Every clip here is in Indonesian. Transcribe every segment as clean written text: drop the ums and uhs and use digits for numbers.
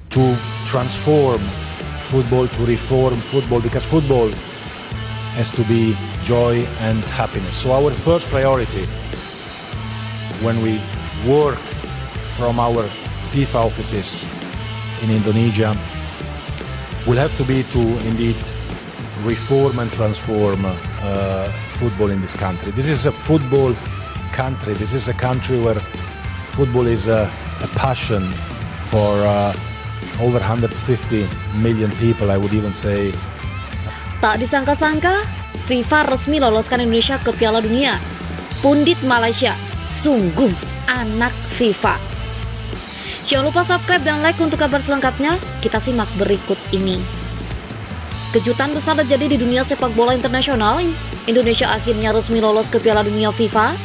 to transform football, to reform football, because football has to be joy and happiness. So our first priority when we work from our FIFA offices in Indonesia will have to be to indeed reform and transform football in this country. This is a football country. This is a country where football is a passion for over 150 million people, I would even say. Tak disangka-sangka, FIFA resmi loloskan Indonesia ke Piala Dunia. Pundit Malaysia, sungguh anak FIFA. Jangan lupa subscribe dan like untuk kabar selengkapnya. Kita simak berikut ini. Kejutan besar terjadi di dunia sepak bola internasional. Indonesia akhirnya resmi lolos ke Piala Dunia FIFA.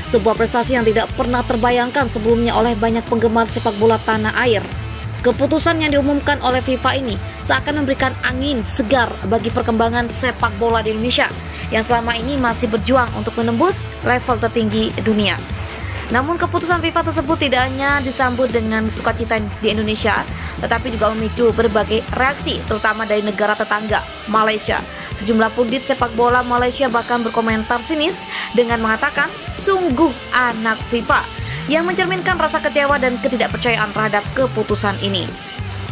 Sebuah prestasi yang tidak pernah terbayangkan sebelumnya oleh banyak penggemar sepak bola tanah air. Keputusan yang diumumkan oleh FIFA ini seakan memberikan angin segar bagi perkembangan sepak bola di Indonesia yang selama ini masih berjuang untuk menembus level tertinggi dunia. Namun keputusan FIFA tersebut tidak hanya disambut dengan sukacita di Indonesia, tetapi juga memicu berbagai reaksi, terutama dari negara tetangga, Malaysia. Sejumlah pundit sepak bola Malaysia bahkan berkomentar sinis dengan mengatakan, sungguh anak FIFA, yang mencerminkan rasa kecewa dan ketidakpercayaan terhadap keputusan ini.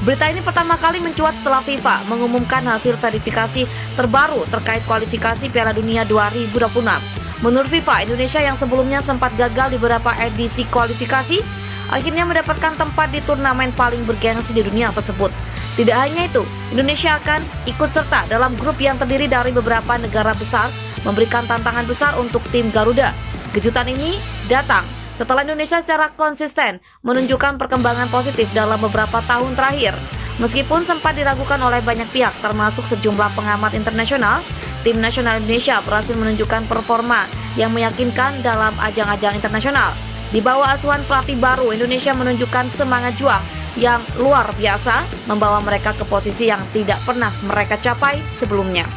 Berita ini pertama kali mencuat setelah FIFA mengumumkan hasil verifikasi terbaru terkait kualifikasi Piala Dunia 2026. Menurut FIFA, Indonesia yang sebelumnya sempat gagal di beberapa edisi kualifikasi, akhirnya mendapatkan tempat di turnamen paling bergengsi di dunia tersebut. Tidak hanya itu, Indonesia akan ikut serta dalam grup yang terdiri dari beberapa negara besar, memberikan tantangan besar untuk tim Garuda. Kejutan ini datang setelah Indonesia secara konsisten menunjukkan perkembangan positif dalam beberapa tahun terakhir. Meskipun sempat diragukan oleh banyak pihak termasuk sejumlah pengamat internasional, tim nasional Indonesia berhasil menunjukkan performa yang meyakinkan dalam ajang-ajang internasional. Di bawah asuhan pelatih baru, Indonesia menunjukkan semangat juang yang luar biasa, membawa mereka ke posisi yang tidak pernah mereka capai sebelumnya.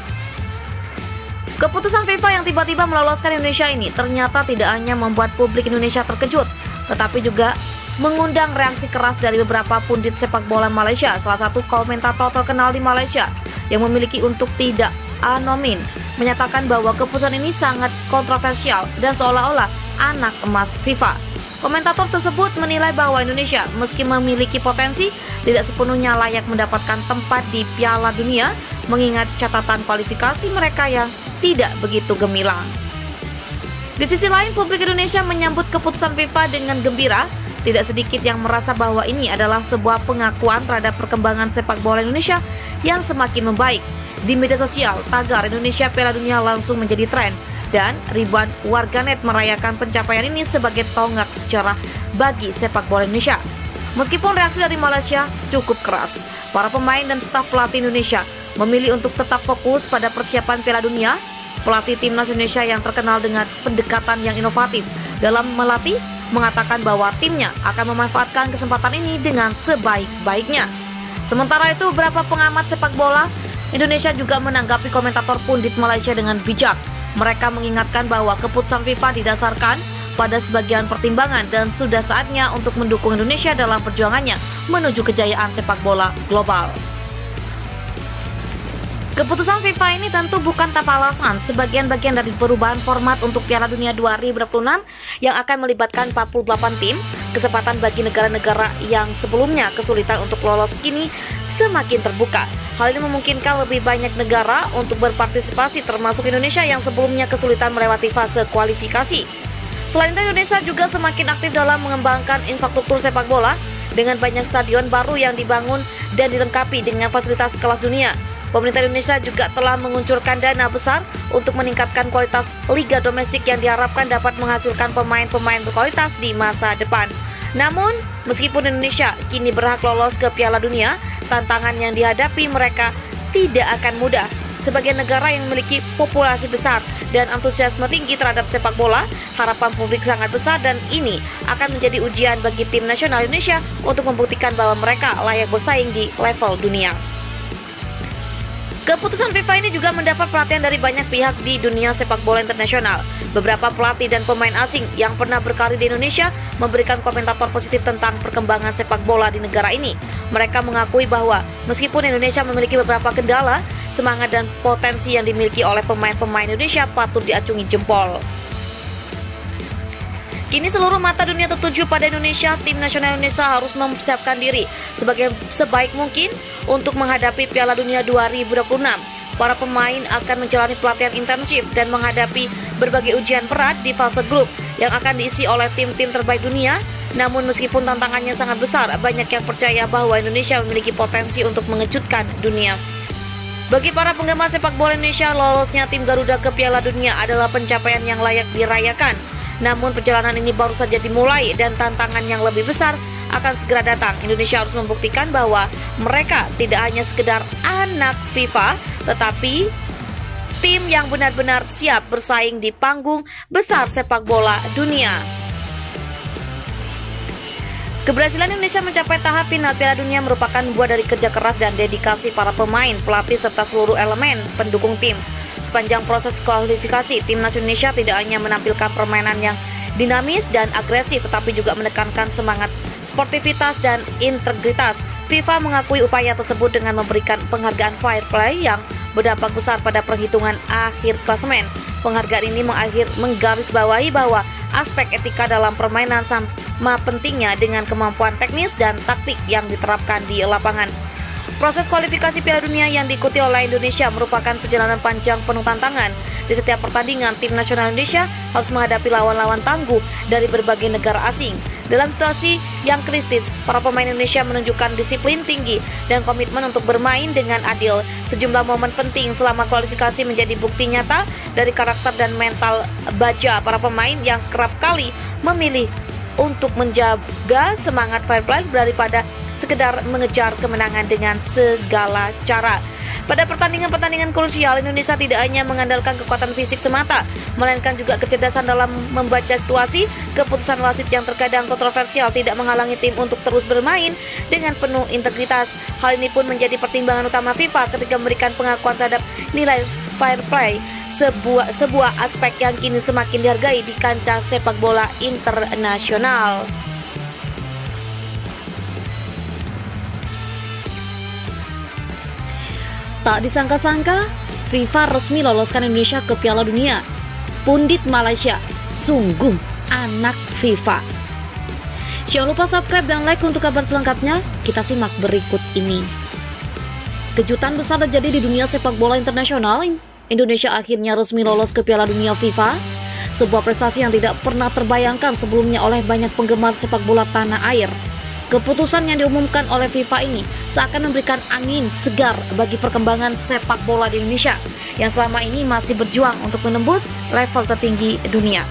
Keputusan FIFA yang tiba-tiba meloloskan Indonesia ini ternyata tidak hanya membuat publik Indonesia terkejut, tetapi juga mengundang reaksi keras dari beberapa pundit sepak bola Malaysia. Salah satu komentator terkenal di Malaysia yang memiliki untuk tidak anonim menyatakan bahwa keputusan ini sangat kontroversial dan seolah-olah anak emas FIFA. Komentator tersebut menilai bahwa Indonesia meski memiliki potensi tidak sepenuhnya layak mendapatkan tempat di Piala Dunia mengingat catatan kualifikasi mereka yang tidak begitu gemilang. Di sisi lain, publik Indonesia menyambut keputusan FIFA dengan gembira. Tidak sedikit yang merasa bahwa ini adalah sebuah pengakuan terhadap perkembangan sepak bola Indonesia yang semakin membaik. Di media sosial, tagar Indonesia Piala Dunia langsung menjadi tren dan ribuan warganet merayakan pencapaian ini sebagai tonggak sejarah bagi sepak bola Indonesia. Meskipun reaksi dari Malaysia cukup keras, para pemain dan staf pelatih Indonesia memilih untuk tetap fokus pada persiapan Piala Dunia. Pelatih timnas Indonesia yang terkenal dengan pendekatan yang inovatif dalam melatih mengatakan bahwa timnya akan memanfaatkan kesempatan ini dengan sebaik-baiknya. Sementara itu, beberapa pengamat sepak bola Indonesia juga menanggapi komentator pundit Malaysia dengan bijak. Mereka mengingatkan bahwa keputusan FIFA didasarkan pada sebagian pertimbangan dan sudah saatnya untuk mendukung Indonesia dalam perjuangannya menuju kejayaan sepak bola global. Keputusan FIFA ini tentu bukan tanpa alasan. Sebagian-bagian dari perubahan format untuk Piala Dunia 2026 yang akan melibatkan 48 tim, kesempatan bagi negara-negara yang sebelumnya kesulitan untuk lolos kini semakin terbuka. Hal ini memungkinkan lebih banyak negara untuk berpartisipasi, termasuk Indonesia yang sebelumnya kesulitan melewati fase kualifikasi. Selain itu, Indonesia juga semakin aktif dalam mengembangkan infrastruktur sepak bola dengan banyak stadion baru yang dibangun dan dilengkapi dengan fasilitas kelas dunia. Pemerintah Indonesia juga telah menguncurkan dana besar untuk meningkatkan kualitas liga domestik yang diharapkan dapat menghasilkan pemain-pemain berkualitas di masa depan. Namun, meskipun Indonesia kini berhak lolos ke Piala Dunia, tantangan yang dihadapi mereka tidak akan mudah. Sebagai negara yang memiliki populasi besar dan antusiasme tinggi terhadap sepak bola, harapan publik sangat besar dan ini akan menjadi ujian bagi tim nasional Indonesia untuk membuktikan bahwa mereka layak bersaing di level dunia. Keputusan FIFA ini juga mendapat perhatian dari banyak pihak di dunia sepak bola internasional. Beberapa pelatih dan pemain asing yang pernah berkarir di Indonesia memberikan komentator positif tentang perkembangan sepak bola di negara ini. Mereka mengakui bahwa meskipun Indonesia memiliki beberapa kendala, semangat dan potensi yang dimiliki oleh pemain-pemain Indonesia patut diacungi jempol. Kini seluruh mata dunia tertuju pada Indonesia. Tim nasional Indonesia harus mempersiapkan diri sebaik mungkin untuk menghadapi Piala Dunia 2026. Para pemain akan menjalani pelatihan intensif dan menghadapi berbagai ujian berat di fase grup yang akan diisi oleh tim-tim terbaik dunia. Namun meskipun tantangannya sangat besar, banyak yang percaya bahwa Indonesia memiliki potensi untuk mengejutkan dunia. Bagi para penggemar sepak bola Indonesia, lolosnya tim Garuda ke Piala Dunia adalah pencapaian yang layak dirayakan. Namun perjalanan ini baru saja dimulai dan tantangan yang lebih besar akan segera datang. Indonesia harus membuktikan bahwa mereka tidak hanya sekedar anak FIFA, tetapi tim yang benar-benar siap bersaing di panggung besar sepak bola dunia. Keberhasilan Indonesia mencapai tahap final Piala Dunia merupakan buah dari kerja keras dan dedikasi para pemain, pelatih, serta seluruh elemen pendukung tim. Sepanjang proses kualifikasi, timnas Indonesia tidak hanya menampilkan permainan yang dinamis dan agresif, tetapi juga menekankan semangat sportivitas dan integritas. FIFA mengakui upaya tersebut dengan memberikan penghargaan fair play yang berdampak besar pada perhitungan akhir klasemen. Penghargaan ini menggarisbawahi bahwa aspek etika dalam permainan sama pentingnya dengan kemampuan teknis dan taktik yang diterapkan di lapangan. Proses kualifikasi Piala Dunia yang diikuti oleh Indonesia merupakan perjalanan panjang penuh tantangan. Di setiap pertandingan, tim nasional Indonesia harus menghadapi lawan-lawan tangguh dari berbagai negara asing. Dalam situasi yang kritis, para pemain Indonesia menunjukkan disiplin tinggi dan komitmen untuk bermain dengan adil. Sejumlah momen penting selama kualifikasi menjadi bukti nyata dari karakter dan mental baja para pemain yang kerap kali memilih untuk menjaga semangat fair play daripada sekedar mengejar kemenangan dengan segala cara. Pada pertandingan-pertandingan krusial, Indonesia tidak hanya mengandalkan kekuatan fisik semata, melainkan juga kecerdasan dalam membaca situasi. Keputusan wasit yang terkadang kontroversial tidak menghalangi tim untuk terus bermain dengan penuh integritas. Hal ini pun menjadi pertimbangan utama FIFA ketika memberikan pengakuan terhadap nilai fair play, sebuah aspek yang kini semakin dihargai di kancah sepak bola internasional. Tak disangka-sangka, FIFA resmi loloskan Indonesia ke Piala Dunia. Pundit Malaysia, sungguh anak FIFA. Jangan lupa subscribe dan like untuk kabar selengkapnya. Kita simak berikut ini. Kejutan besar terjadi di dunia sepak bola internasional. Indonesia akhirnya resmi lolos ke Piala Dunia FIFA. Sebuah prestasi yang tidak pernah terbayangkan sebelumnya oleh banyak penggemar sepak bola tanah air. Keputusan yang diumumkan oleh FIFA ini seakan memberikan angin segar bagi perkembangan sepak bola di Indonesia yang selama ini masih berjuang untuk menembus level tertinggi dunia.